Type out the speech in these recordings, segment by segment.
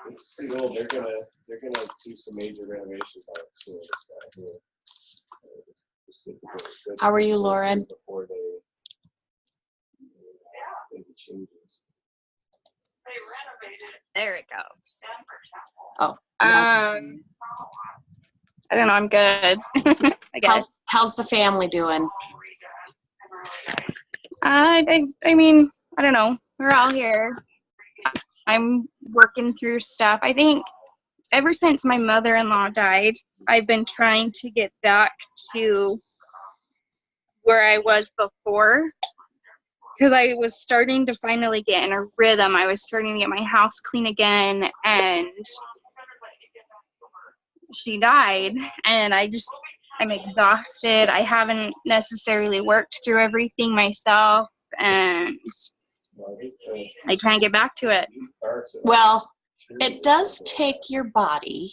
It's pretty old. They're gonna do some major renovations on it soon. How are you, Lauren? Before they make the changes. There it goes. Oh, I don't know. I'm good. I guess. how's the family doing? I mean, I don't know. We're all here. I'm working through stuff. I think ever since my mother-in-law died, I've been trying to get back to where I was before, because I was starting to finally get in a rhythm. I was starting to get my house clean again, and she died, and I'm exhausted. I haven't necessarily worked through everything myself, and I can't get back to it. Well, it does take your body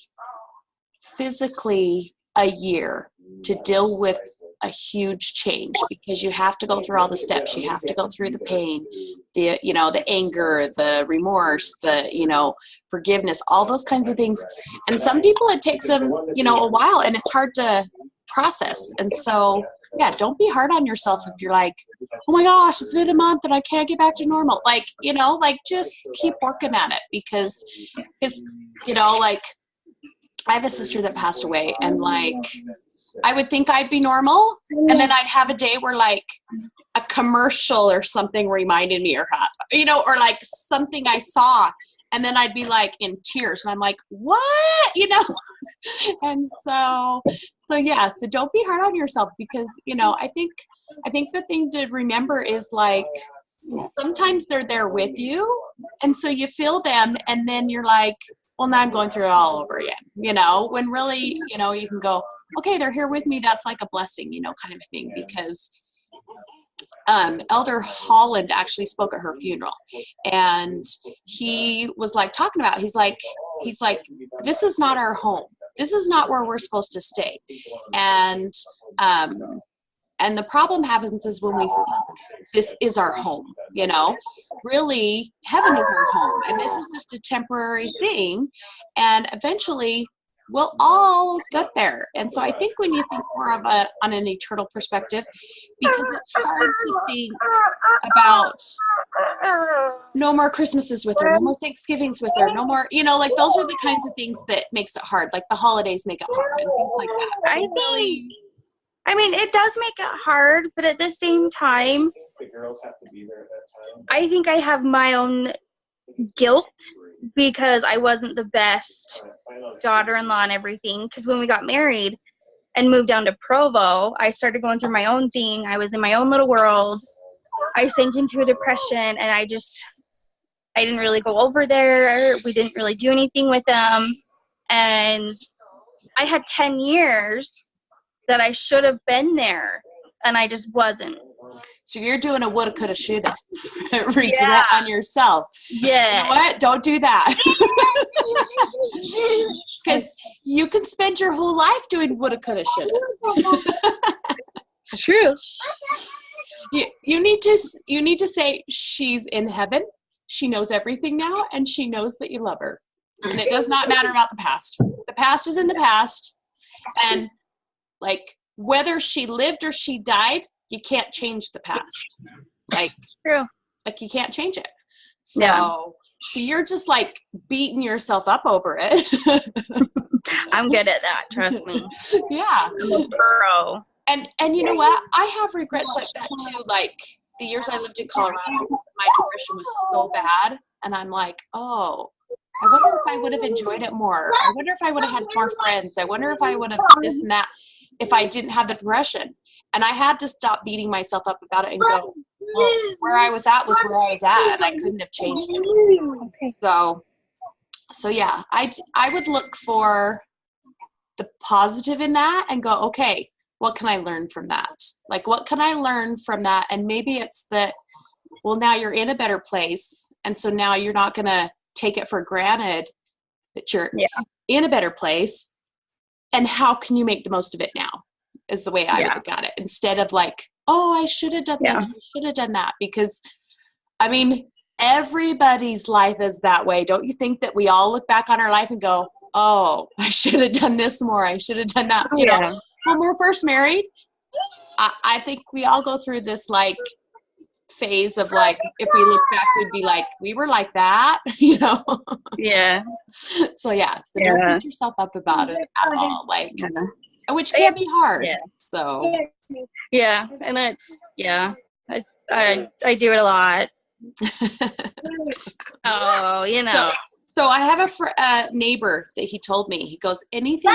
physically a year to deal with a huge change, because you have to go through all the steps. You have to go through the pain, the anger, the remorse, the forgiveness, all those kinds of things. And some people, it takes them a while, and it's hard to process. And so yeah, don't be hard on yourself if you're like, oh my gosh, it's been a month and I can't get back to normal. Just keep working at it, because I have a sister that passed away, and I would think I'd be normal, and then I'd have a day where a commercial or something reminded me, or something I saw, and then I'd be in tears, and I'm like, what? And so yeah, so don't be hard on yourself, because I think the thing to remember is sometimes they're there with you, and so you feel them, and then you're like, well, now I'm going through it all over again, when really, you can go, okay, they're here with me. That's like a blessing, kind of thing. Because Elder Holland actually spoke at her funeral, and he was talking about, he's like, this is not our home. This is not where we're supposed to stay. And the problem happens is when we think this is our home, really heaven is our home. And this is just a temporary thing. And eventually we'll all get there. And so I think when you think more of on an eternal perspective, because it's hard to think about no more Christmases with her, no more Thanksgivings with her, no more, those are the kinds of things that makes it hard. Like the holidays make it hard and things like that. I mean, it does make it hard, but at the same time, the girls have to be there at that time. I think I have my own guilt because I wasn't the best daughter-in-law and everything. Because when we got married and moved down to Provo, I started going through my own thing. I was in my own little world. I sank into a depression, and I didn't really go over there. We didn't really do anything with them. And I had 10 years that I should have been there, and I just wasn't. So you're doing a woulda, coulda, shoulda regret on yourself. Yeah. You know what? Don't do that. Because you can spend your whole life doing woulda, coulda, shouldas. It's true. You need to say she's in heaven. She knows everything now, and she knows that you love her. And it does not matter about the past. The past is in the past, and whether she lived or she died, you can't change the past. It's true. You can't change it. So you're just beating yourself up over it. I'm good at that, trust me. Yeah. I'm a pro. And you know what? I have regrets like that too. The years I lived in Colorado, my depression was so bad, and I'm like, oh, I wonder if I would have enjoyed it more. I wonder if I would have had more friends. I wonder if I would have this and that if I didn't have the depression. And I had to stop beating myself up about it and go, well, where I was at was where I was at, and I couldn't have changed it. So yeah, I would look for the positive in that and go, okay, what can I learn from that? What can I learn from that? And maybe it's that, well, now you're in a better place, and so now you're not going to take it for granted that you're in a better place. And how can you make the most of it now is the way I would look at it, instead of oh, I should have done this, I should have done that. Because I mean, everybody's life is that way. Don't you think that we all look back on our life and go, oh, I should have done this more. I should have done that. You know, when we're first married, I think we all go through this like phase of like, if we look back, we'd be like, we were like that, you know? Yeah. So yeah, so don't beat yourself up about it at all. Like, which can be hard. Yeah. So Yeah, and I do it a lot. Oh, you know. So I have a neighbor that he told me, he goes, anything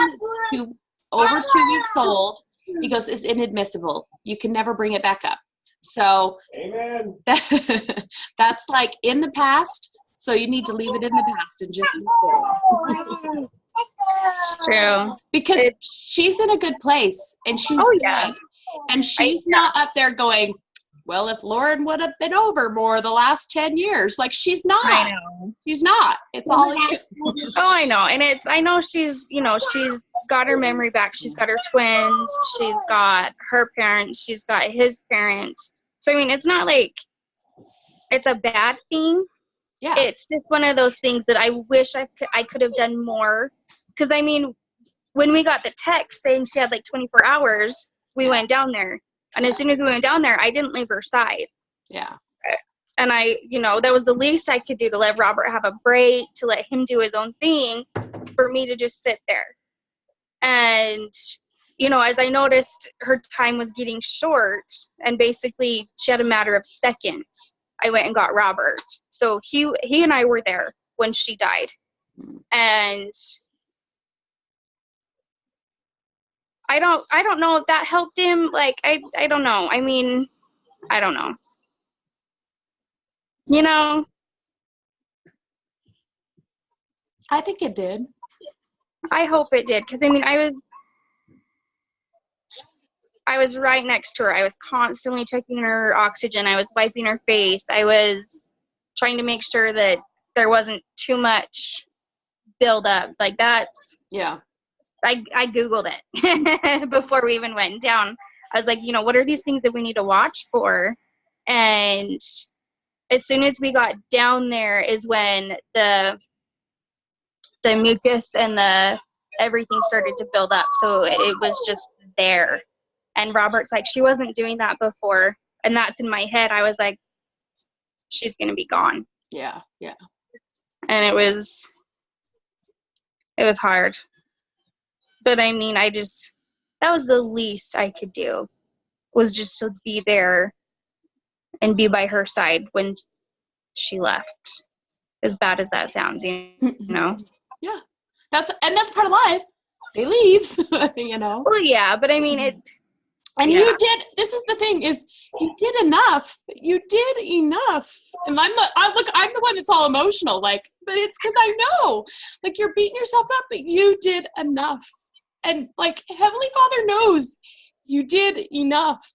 that's over 2 weeks old, he goes, is inadmissible. You can never bring it back up. So Amen. That's like in the past. So you need to leave it in the past and just move forward. True. Because she's in a good place and she's good. And she's not up there going, well, if Lauren would have been over more the last 10 years, like she's not. I know. She's not. It's all you. Oh, I know. And I know she's got her memory back. She's got her twins. She's got her parents. She's got his parents. So, I mean, it's not like it's a bad thing. Yeah. It's just one of those things that I wish I could have done more. Because, I mean, when we got the text saying she had like 24 hours, we went down there. And as soon as we went down there, I didn't leave her side. Yeah. And that was the least I could do, to let Robert have a break, to let him do his own thing, for me to just sit there. And, as I noticed her time was getting short, and basically she had a matter of seconds, I went and got Robert. So he and I were there when she died. And I don't know if that helped him. Like, I don't know. I mean, I don't know. I think it did. I hope it did. Because, I mean, I was right next to her. I was constantly checking her oxygen. I was wiping her face. I was trying to make sure that there wasn't too much buildup. Like, that's... Yeah. I Googled it before we even went down. I was like, what are these things that we need to watch for? And as soon as we got down there is when the mucus and everything started to build up. So it was just there. And Robert's like, she wasn't doing that before. And that's in my head. I was like, she's going to be gone. Yeah. Yeah. And it was hard. But I mean, that was the least I could do, was just to be there and be by her side when she left. As bad as that sounds, you know? Yeah. That's part of life. They leave, Well, yeah, but I mean, And you did, this is the thing, is you did enough. You did enough. And I'm the one that's all emotional, like, but it's because I know, like, you're beating yourself up, but you did enough. And, like, Heavenly Father knows you did enough.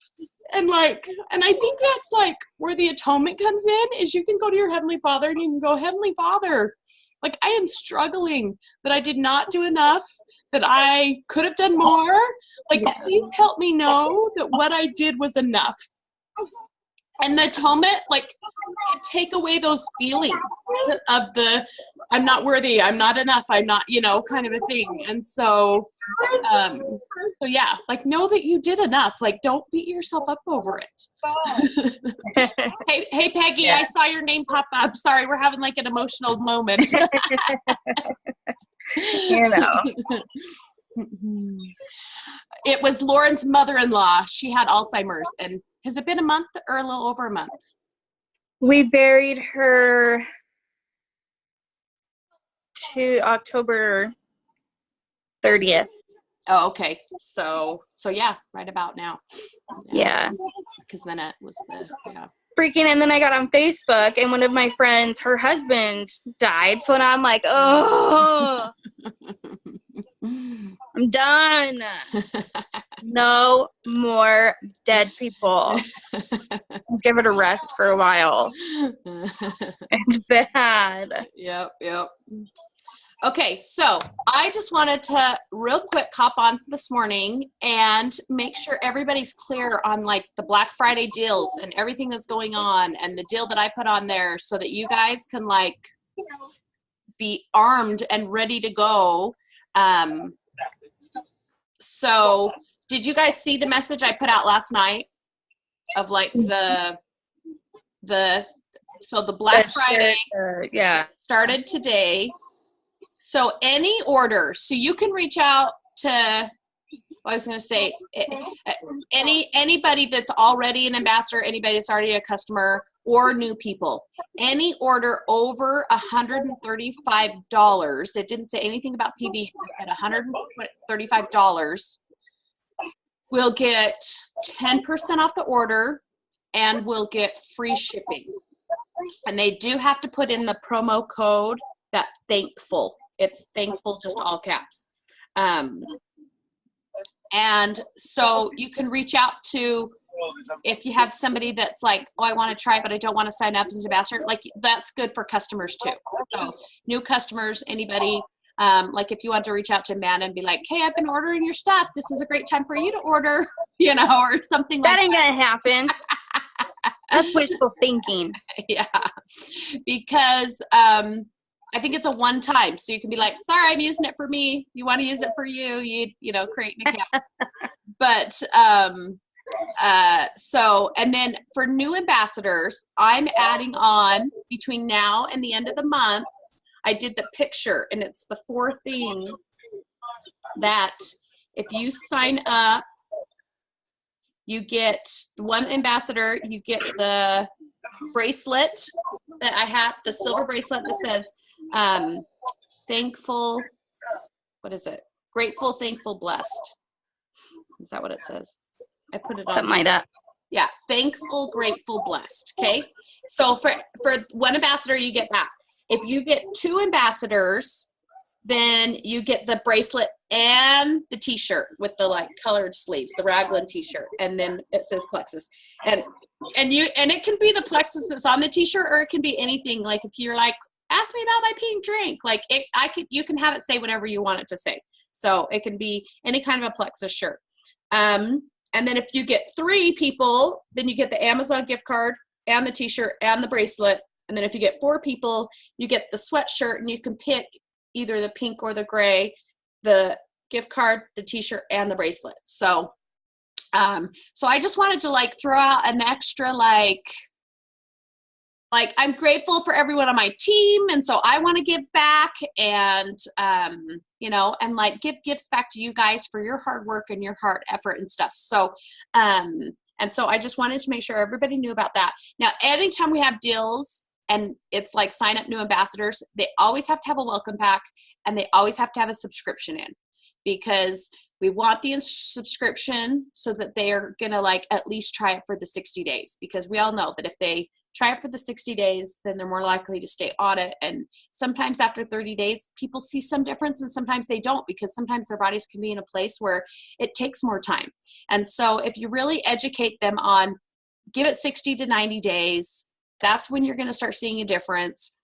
And, like, and I think that's, like, where the atonement comes in, is you can go to your Heavenly Father and you can go, Heavenly Father, like, I am struggling, that I did not do enough, that I could have done more. Like, please help me know that what I did was enough. And the atonement, like, can take away those feelings of the, I'm not worthy, I'm not enough, I'm not, kind of a thing. And so yeah, like, know that you did enough. Like, don't beat yourself up over it. Hey, Peggy, yeah. I saw your name pop up. Sorry, we're having like an emotional moment. It was Lauren's mother-in-law. She had Alzheimer's. And has it been a month or a little over a month? We buried her to October 30th. Oh, okay. So yeah, right about now. Yeah. Because then it was freaking, and then I got on Facebook, and one of my friends, her husband died. So now I'm like, oh, I'm done. No more dead people. Give it a rest for a while. It's bad. Yep. Okay, so I just wanted to real quick hop on this morning and make sure everybody's clear on like the Black Friday deals and everything that's going on and the deal that I put on there so that you guys can like be armed and ready to go. So did you guys see the message I put out last night of like the Black Friday started today. So any orders, so you can reach out to, I was going to say, anybody that's already an ambassador, anybody that's already a customer, or new people. Any order over $135, it didn't say anything about PV, it said $135, will get 10% off the order and will get free shipping. And they do have to put in the promo code that thankful. It's thankful, just all caps. And so you can reach out to, if you have somebody that's like, oh, I want to try, but I don't want to sign up as an ambassador, like that's good for customers too. So new customers, anybody, like if you want to reach out to Amanda and be like, hey, I've been ordering your stuff. This is a great time for you to order, you know, or something like that. That ain't going to happen. That's wishful thinking. Yeah, because I think it's a one time. So you can be like, sorry, I'm using it for me. You want to use it for you, you know, create an account. But so, and then for new ambassadors, I'm adding on between now and the end of the month. I did the picture, and it's the 4 things that if you sign up, you get one ambassador, you get the bracelet that I have, the silver bracelet that says thankful, what is it? Grateful, thankful, blessed. Is that what it says? I put it on. Something like that. Yeah, thankful, grateful, blessed. Okay. So for one ambassador, you get that. If you get 2 ambassadors, then you get the bracelet and the t-shirt with the like colored sleeves, the Raglan t-shirt, and then it says Plexus. And it can be the Plexus that's on the t-shirt, or it can be anything. Like if you're like, ask me about my pink drink, like you can have it say whatever you want it to say. So it can be any kind of a Plexus shirt. And then if you get 3 people, then you get the Amazon gift card and the t-shirt and the bracelet. And then if you get 4 people, you get the sweatshirt, and you can pick either the pink or the gray, the gift card, the t-shirt, and the bracelet. So, so I just wanted to like throw out an extra, like I'm grateful for everyone on my team. And so I want to give back and, you know, and like give gifts back to you guys for your hard work and your hard effort and stuff. So, and so I just wanted to make sure everybody knew about that. Now, anytime we have deals, and it's like sign up new ambassadors, they always have to have a welcome pack, and they always have to have a subscription in, because we want the subscription so that they are going to like at least try it for the 60 days, because we all know that if they try it for the 60 days, then they're more likely to stay on it. And sometimes after 30 days, people see some difference, and sometimes they don't, because sometimes their bodies can be in a place where it takes more time. And so if you really educate them on, give it 60 to 90 days, that's when you're going to start seeing a difference.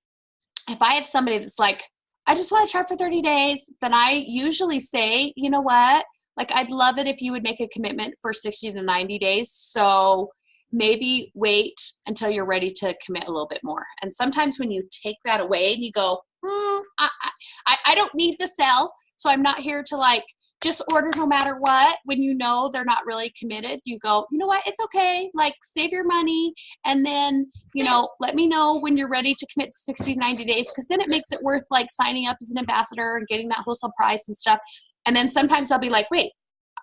If I have somebody that's like, I just want to try for 30 days, then I usually say, you know what, like I'd love it if you would make a commitment for 60 to 90 days. So maybe wait until you're ready to commit a little bit more. And sometimes when you take that away and you go, I don't need the sale, so I'm not here to like just order no matter what. When you know they're not really committed, you go, you know what, it's okay, like save your money, and then, you know, let me know when you're ready to commit 60 to 90 days, because then it makes it worth like signing up as an ambassador and getting that wholesale price and stuff. And then sometimes I'll be like, wait,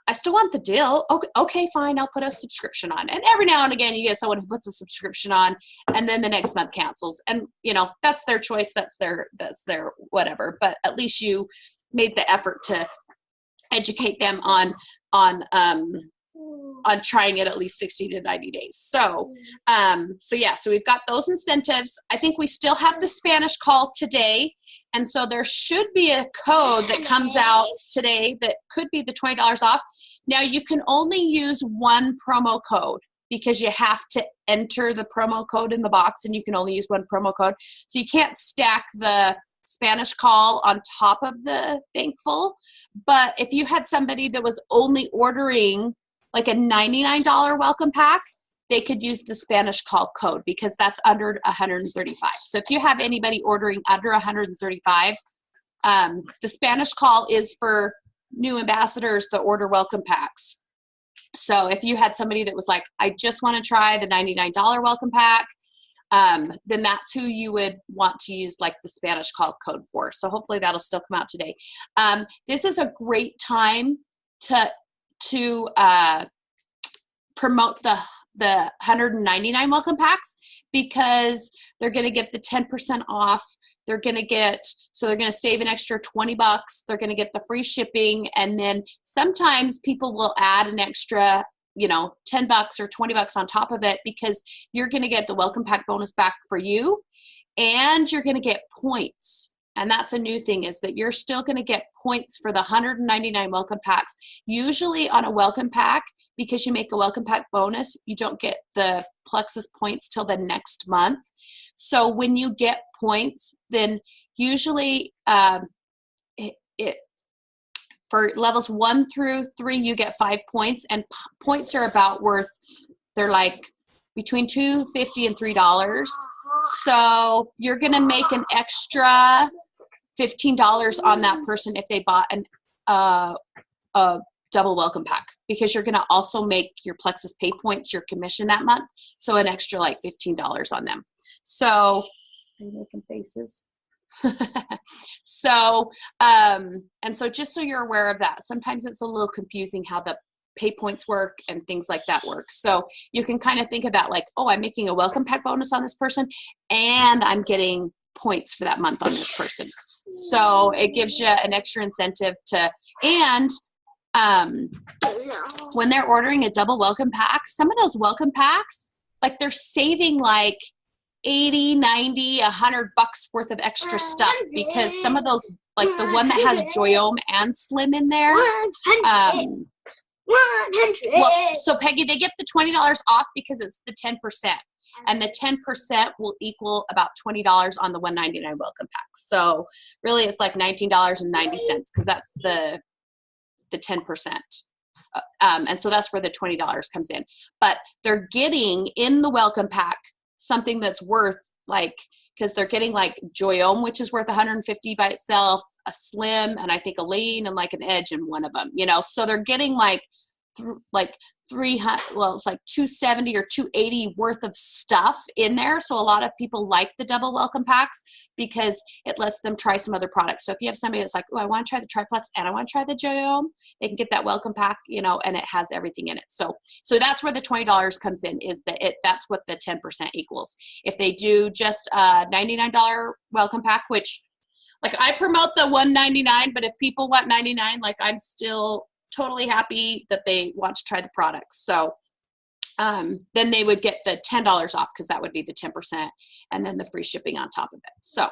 I still want the deal. Okay, fine, I'll put a subscription on. And every now and again, you get someone who puts a subscription on, and then the next month cancels. And you know, that's their choice. That's their whatever. But at least you made the effort to educate them on trying it at least 60 to 90 days. So, so we've got those incentives. I think we still have the Spanish call today. And so there should be a code that comes out today that could be the $20 off. Now you can only use one promo code, because you have to enter the promo code in the box, and you can only use one promo code. So you can't stack the Spanish call on top of the thankful. But if you had somebody that was only ordering like a $99 welcome pack, they could use the Spanish call code because that's under 135. So if you have anybody ordering under 135, the Spanish call is for new ambassadors that order welcome packs. So if you had somebody that was like, I just want to try the $99 welcome pack, then that's who you would want to use like the Spanish call code for. So hopefully that'll still come out today. This is a great time to promote the 199 welcome packs because they're going to get the 10% off. They're going to save an extra $20. They're going to get the free shipping. And then sometimes people will add an extra, $10 or $20 on top of it because you're going to get the welcome pack bonus back for you and you're going to get points. And that's a new thing is that you're still going to get points for the 199 welcome packs. Usually on a welcome pack, because you make a welcome pack bonus, you don't get the Plexus points till the next month. So when you get points, then usually for levels 1 through 3, you get 5 points, and points are about they're like between $2.50 and $3. So you're going to make an extra $15 on that person if they bought a double welcome pack, because you're going to also make your Plexus pay points your commission that month. So an extra like $15 on them. So are you making faces? So, and so just so you're aware of that, sometimes it's a little confusing how the pay points work and things like that work. So you can kind of think of that like, oh, I'm making a welcome pack bonus on this person and I'm getting points for that month on this person. So it gives you an extra incentive and when they're ordering a double welcome pack, some of those welcome packs, like they're saving like 80, 90, $100 worth of extra stuff because some of those, like the one that has Joyome and Slim in there. 100. Well, so Peggy, they get the $20 off because it's the 10%. And the 10% will equal about $20 on the $199 welcome pack. So really it's like $19.90 because that's the 10%. And so that's where the $20 comes in. But they're getting in the welcome pack something that's worth because they're getting like Joyome, which is worth $150 by itself, a Slim, and I think a Lean and like an Edge in one of them, so they're getting like 300, well, it's like 270 or 280 worth of stuff in there. So a lot of people like the double welcome packs because it lets them try some other products. So if you have somebody that's like, oh, I want to try the Triplex and I want to try the Joyome, they can get that welcome pack, and it has everything in it. So that's where the $20 comes in, is that's what the 10% equals. If they do just a $99 welcome pack, which like I promote the $199, but if people want $99, like I'm still totally happy that they want to try the products. So then they would get the $10 off because that would be the 10% and then the free shipping on top of it. So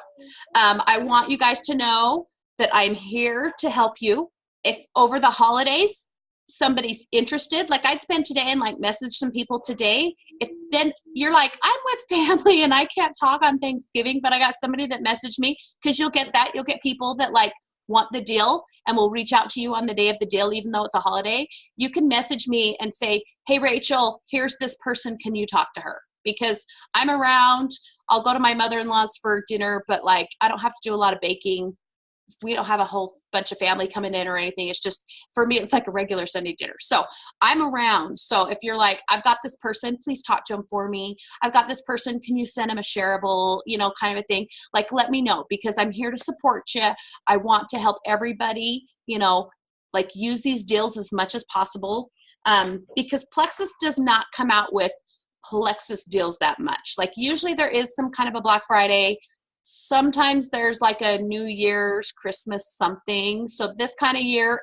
I want you guys to know that I'm here to help you. If over the holidays somebody's interested, like I'd spend today and like message some people today. If then you're like, I'm with family and I can't talk on Thanksgiving, but I got somebody that messaged me, because you'll get that. You'll get people that like want the deal and will reach out to you on the day of the deal, even though it's a holiday. You can message me and say, hey, Rachel, here's this person. Can you talk to her? Because I'm around. I'll go to my mother-in-law's for dinner, but like I don't have to do a lot of baking. We don't have a whole bunch of family coming in or anything. It's just, for me, it's like a regular Sunday dinner. So I'm around. So if you're like, I've got this person, please talk to him for me. I've got this person. Can you send him a shareable, kind of a thing? Like, let me know, because I'm here to support you. I want to help everybody, like use these deals as much as possible. Because Plexus does not come out with Plexus deals that much. Like usually there is some kind of a Black Friday. Sometimes there's like a New Year's, Christmas something. So this time of year,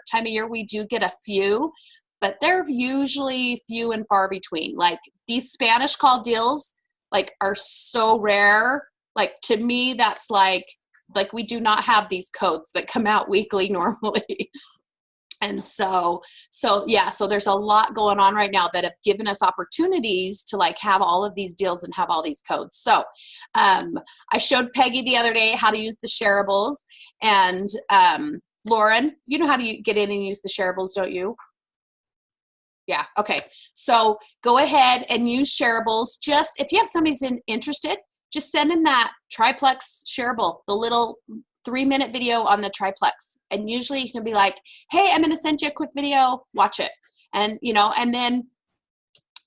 we do get a few, but they're usually few and far between. Like these Spanish call deals, like are so rare. Like to me, that's like we do not have these codes that come out weekly normally. And so yeah, so there's a lot going on right now that have given us opportunities to like have all of these deals and have all these codes. So I showed Peggy the other day how to use the shareables, and Lauren, you know how to get in and use the shareables, don't you? Yeah, okay. So go ahead and use shareables. Just if you have somebody who's interested, just send them that triplex shareable, the little 3-minute video on the triplex. And usually you can be like, hey, I'm going to send you a quick video, watch it. And, you know, and then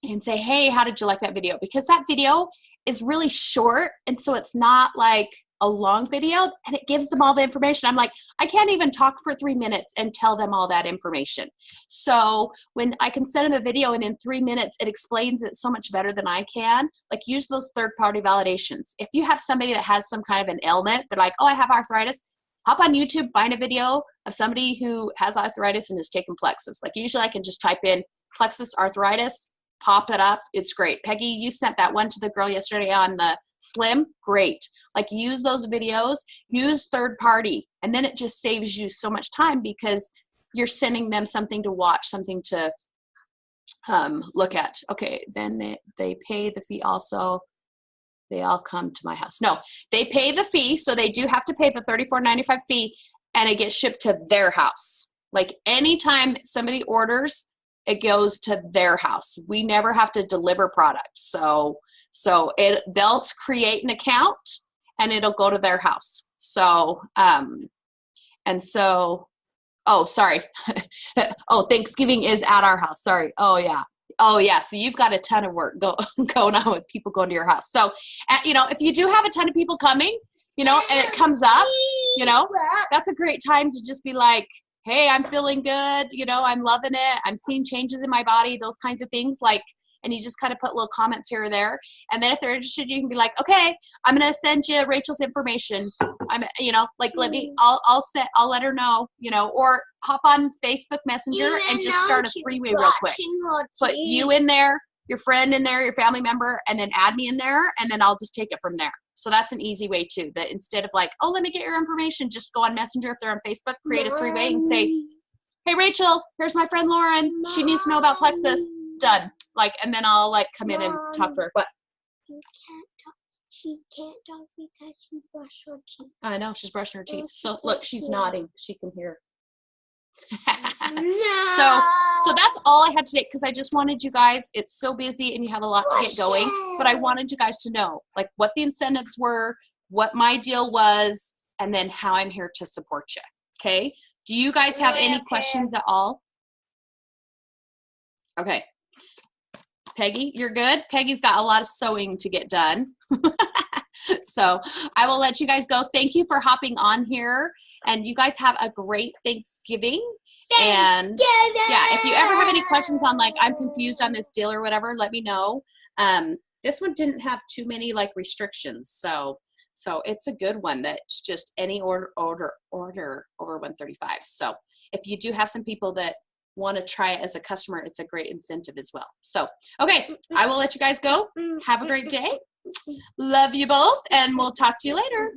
and say, hey, how did you like that video? Because that video is really short. And so it's not like a long video, and it gives them all the information. I'm like, I can't even talk for 3 minutes and tell them all that information. So when I can send them a video and in 3 minutes, it explains it so much better than I can. Like, use those third-party validations. If you have somebody that has some kind of an ailment, they're like, oh, I have arthritis, hop on YouTube, find a video of somebody who has arthritis and is taking Plexus. Like, usually I can just type in Plexus arthritis, pop it up. It's great. Peggy, you sent that one to the girl yesterday on the Slim. Great. Like, use those videos, use third party, and then it just saves you so much time because you're sending them something to watch, something to look at. Okay, then they pay the fee also. They all come to my house. No, they pay the fee, so they do have to pay the $34.95 fee, and it gets shipped to their house. Like, anytime somebody orders, it goes to their house. We never have to deliver products. So they'll create an account and it'll go to their house. So, and so, oh, sorry. Oh, Thanksgiving is at our house. Sorry. Oh yeah. Oh yeah. So you've got a ton of work going on with people going to your house. So, you know, if you do have a ton of people coming, you know, and it comes up, you know, that's a great time to just be like, hey, I'm feeling good, you know, I'm loving it, I'm seeing changes in my body, those kinds of things, like, and you just kind of put little comments here or there. And then if they're interested, you can be like, okay, I'm going to send you Rachel's information. I'm, you know, like, I'll let her know, you know, or hop on Facebook Messenger and just start a 3-way real quick. Put you in there, your friend in there, your family member, and then add me in there, and then I'll just take it from there. So that's an easy way too, that instead of like, oh, let me get your information, just go on Messenger if they're on Facebook, create a 3-way and say, hey, Rachel, here's my friend Lauren. She needs to know about Plexus. Done. Like, and then I'll like come in and talk to her. What? She can't talk because she brushed her teeth. I know, she's brushing her teeth. So look, she's nodding. She can hear. No. So that's all I had today, because I just wanted you guys, it's so busy and you have a lot to get going, but I wanted you guys to know like what the incentives were, what my deal was, and then how I'm here to support you. Okay. Do you guys have any questions at all? Okay. Peggy, you're good? Peggy's got a lot of sewing to get done. So I will let you guys go. Thank you for hopping on here, and you guys have a great Thanksgiving. And yeah, if you ever have any questions on like, I'm confused on this deal or whatever, let me know. This one didn't have too many like restrictions. So it's a good one. That's just any order over 135. So if you do have some people that want to try it as a customer, it's a great incentive as well. So, okay, I will let you guys go. Have a great day. Love you both, and we'll talk to you later.